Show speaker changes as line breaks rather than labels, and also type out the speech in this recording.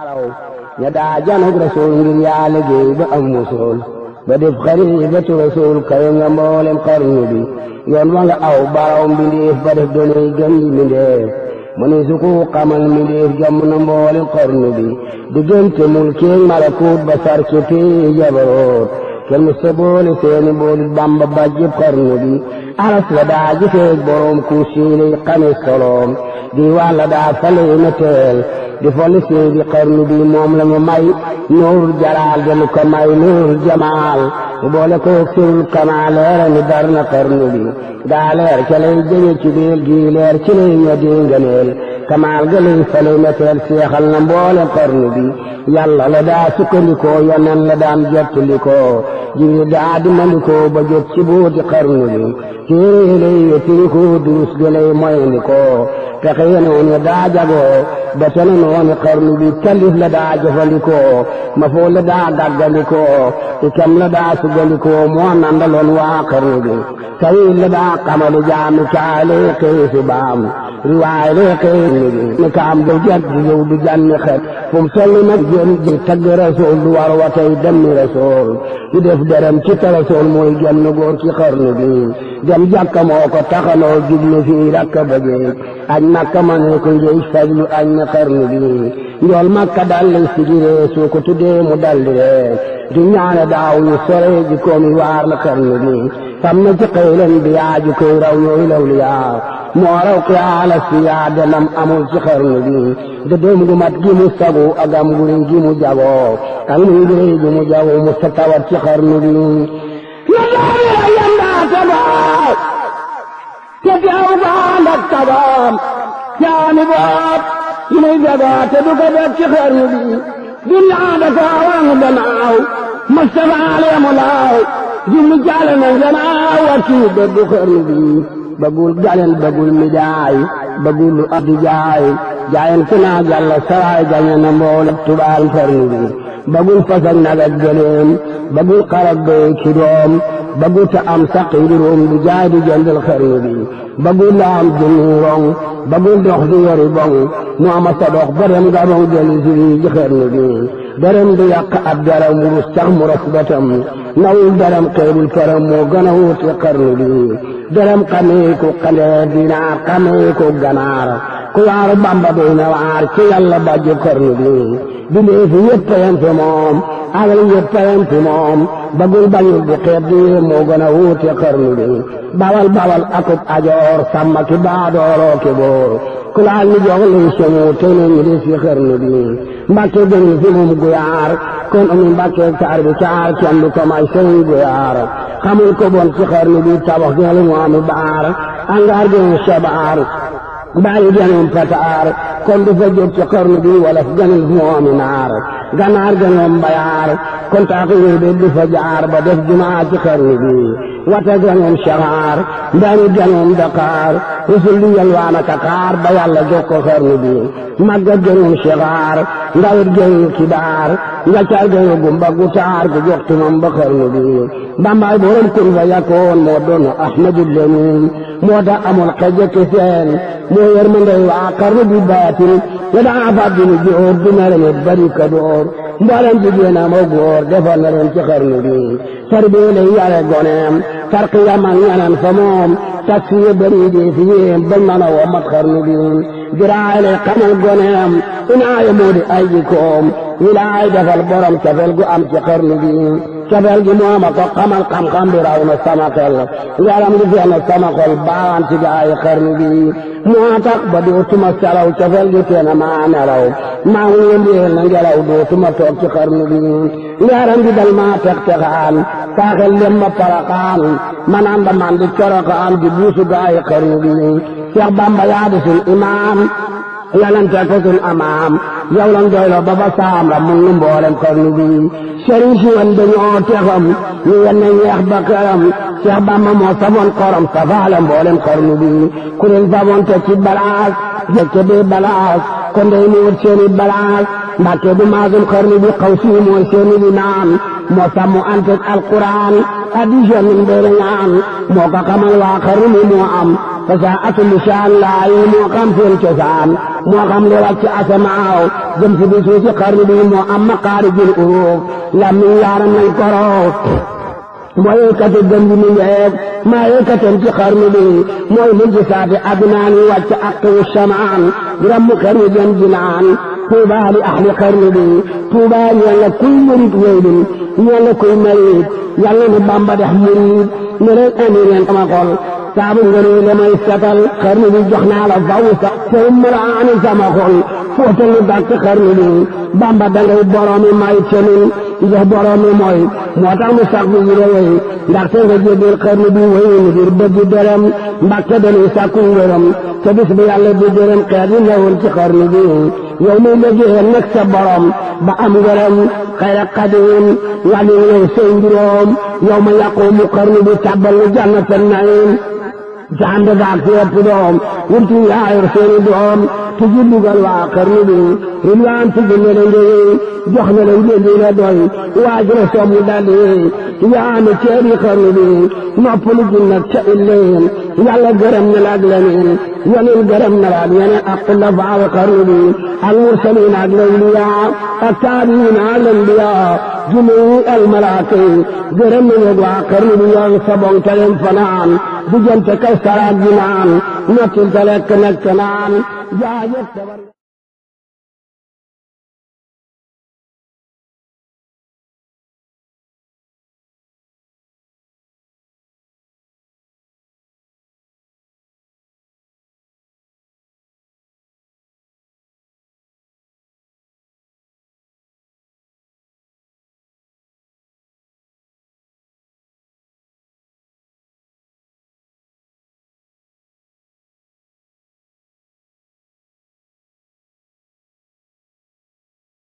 araw ña daa janug rasul ngir yaa liggéey ba am musul ba def xaribatu rasul kawe nga mboolem xarnu bi yoon wa nga aw baraw mbindeef ba def doonay gën di mbindeef mu ne su ko xamal mbindeef jomm na mboolem xarnu bi diggante mulkeeg malakut ba sarki tee jabaroot kenn mu seboole seeni mboolit bamba bajjib xarnu bi aras la daa gisee boroom ku siilay xame soloom di wàlla daa fale meteel di folli seedi xarnu bi moom la ñu may nuurul jalaal delu ko may nuurul jamaal mu boole ko sirul kamaal leera ni dar na xarnu bi daa leer ca lay jëme ci biir gi leer ci lay ña di ngëneel kamaal ga lay fale meteel seexal na mboolem xarnu bi yàlla la daa sukkandikoo yonen la daan jottalikoo jibril daa dimandikoo ba jot ci booti xarnu bi téere lay yettirikoo durus ga lay moyandikoo pexe yenoon daa jagoo ba tene nooni xarnu bi kalif la daa jëfandikoo ma foo la daa daggandikoo ikam la daa sugandikoo moo nandaloon waa xarnu bi tawil la daa xamalu jaami caale xëy si baam riwaay lee xëy ni kaam du jat di yow du janni xet fu mu solli nag jëm di tagg rasool du war watay demmi rasool du def derem ci ta rasool mooy genn góor ci xarnu bi dem jàkka moo ko taxanoo jublu fii rakka bëggee añ makka ma ne ko njëy fajlu añ na xarnu bi njool makka dalli sigiree soo ko tuddee mu daldi ree di ñaane daaw yu sore ji koomi waar la xarnu bi fam na ci xëylen bi yaaju koy raw ñooy lawli yaa moo raw xiyaala si yaa demam amul ci xarnu bi de doom gu mat gi mu sagu agam guri gi mu jagoo ak muy guri gi mu jagoo mu sa tawat ci xarnu bi yàlla yanda tabaa te teew baa ndak tabaam caani boot yi muy jagoo te du ko def ci xarnu bi dunya da ko wang danaaw Mustafa alayhi laaw jublu jaale na ganaaw war ci dëgg xarnu bi bagul galen bagul midaay bagul lu abdi jaay jaayen ku naa jàlla saraay gañe na mboolem tubaal xarnu bi bagul fasak nagat gëleem bagul xarab bee ci doom bagul ta am saqi juróom du jaay du jëndal xarnu bi bagul la am junni rong bagul dox di yori bong mu ama sa dox ba dem nga bong jëli si ji xarnu bi dërëm du yàq ab daram wurus sax mu ras batam nawul dërëm xeebul këram moo gën a wuti xarnu bi dërëm xamee ko xandeer dinaar xamee ko ganaar ku waaru bamba doy na waar ci yàlla bàjju xarnu bi bindee fi yëpp yem fi moom alal yëpp yem fi moom bagul bañul di xeeb di moo gën a wuti xarnu bi bawal bawal akub ajoor sàmm ki baadooloo ki boor ku laal ni jox lay soñu te ne ñu des fi xarnu bi mbàkke gënul fi moom guyaar kon amu mbàkke taar bi caar kenn du ko may sëñ guyaar xamul ko bon ci xarnu bi tabax gënal mu am baar angaar gënul sabaar baali gënul pataar kon du fa jóg ci xarnu bi wala gënul mu am naar ganaar gënul mbayaar kon tax wér be du fa jaar ba def jumaa ci xarnu bi wata gënul saxaar ndaani gënul Dakar rusul di yalwaan ak xaar ba yàlla jox ko xarnu bi magga gënul saxaar ndawit gënul kibaar njaccaar gënul gumba gu taar gu jox tumam ba xarnu bi bambaay borom kun fa yakkoon moo doon Ahmadu Lamin moo tax amul xeje ke seen moo yer ma ndey waa xarnu bi baatin ya daa fàttali joor du mere ne bari ka door mboolem jigéen am ak góor defal na leen ci xarnu bi sar bi lay yare goneem tarqiya man ñanan fa moom taksiye bari di fi yéem bañ mën a woo mat xarnu bi diraay lay xamal goneem inaaya moo di ay jikoom wilaay defal borom cafel gu am ci xarnu bi cafel gi mooma ko xamal xam-xam bi raw na sama xel yaram gi feex na sama xol baawaan ci gaayi xarnu bi moo tax ba dootuma salaw cafel gi teena maa nelaw maa ngi yëndeel na ngelaw dootuma toog ci xarnu bi yaram gi dal maa tex-texaan saaxel lem ma paraxaan manaan ba man di coroxaan di buusu gaayi xarnu bi Seex Bamba yaa di sun imaam yalante ko sun amaam yow lan doyloo ba ba saam ra mun nu mboolem xarnu bi sëriñ si wan dañoo texam ñu wenne ñeex ba këram Seex Bamba moo saboon xorom safaale mboolem xarnu bi ku leen saboon te ci balaas jekke bi balaas kon day mu wut seeni balaas Mbàkke du maasum xarnu bi xaw si mooy seeni li naan moo sàmmu antek alquran addition min beere ñaan moo ko xamal waa xarnu bi moo am fasaatul lisaan laay moo xam seen cosaan moo xam li wàcc asamaaw jëm si bi suusi xarnu bi moo am maqaarijul uruuf làmmiñ yaaram nañ koroof mooy yëkkati gëm bi mi ngeeg maa yëkkatem ci xarnu bi mooy mujj saati adnaan yi wàcc aqwu shamaan rammu xarnu jëm jinaan tuubaa li ahli xarnu bi tuubaa ñeel la kuy murit weydin ñeel la kuy marit yàlla ni Bamba dex murit ne leen andi leen sama xol saabu ngënee la may setal xarnu bi jox naa la faw sax tey maraani sama xol footal lu dàkk xarnu bi Bamba dangay boroomi may tenin jox boroomi mooy moo tax mu sax bi yire wey ndaxte nga jébbal xarnu bi wey ngir bëgg dërëm Mbàkke dañuy sàkku ngërëm te bis bi yàlla di dërëm xeet yi newoon ci xarnu bi yow muy liggéeyal nag sa borom ba am ngërëm xayra xadim wàllu yow sey mbiroom yow ma yàqoomu xarnu bi tàbbal jannatan naim ci ànd gaag ci ëpp doom wurtu yaayor seeni doom te ji dugal waa xarnu bi rilwaan ci gën la ngéy jox na la ngeen di la doy waaj la soomu daldi yaa ne ceeri xarnu bi noppalu ji nag ca illeen yàlla gërëm na la ak leneen yeneen gërëm na la ak yeneen ak xulafaa xarnu bi al mursaliin ak lawliyaa ak taabiin ak lambiyaa jumuu al malaaka gërëm na la waa xarnu bi yow sabon taleen fanaan diggante kaw saraat ji naan nottil ta lekk nekk naan jaajëf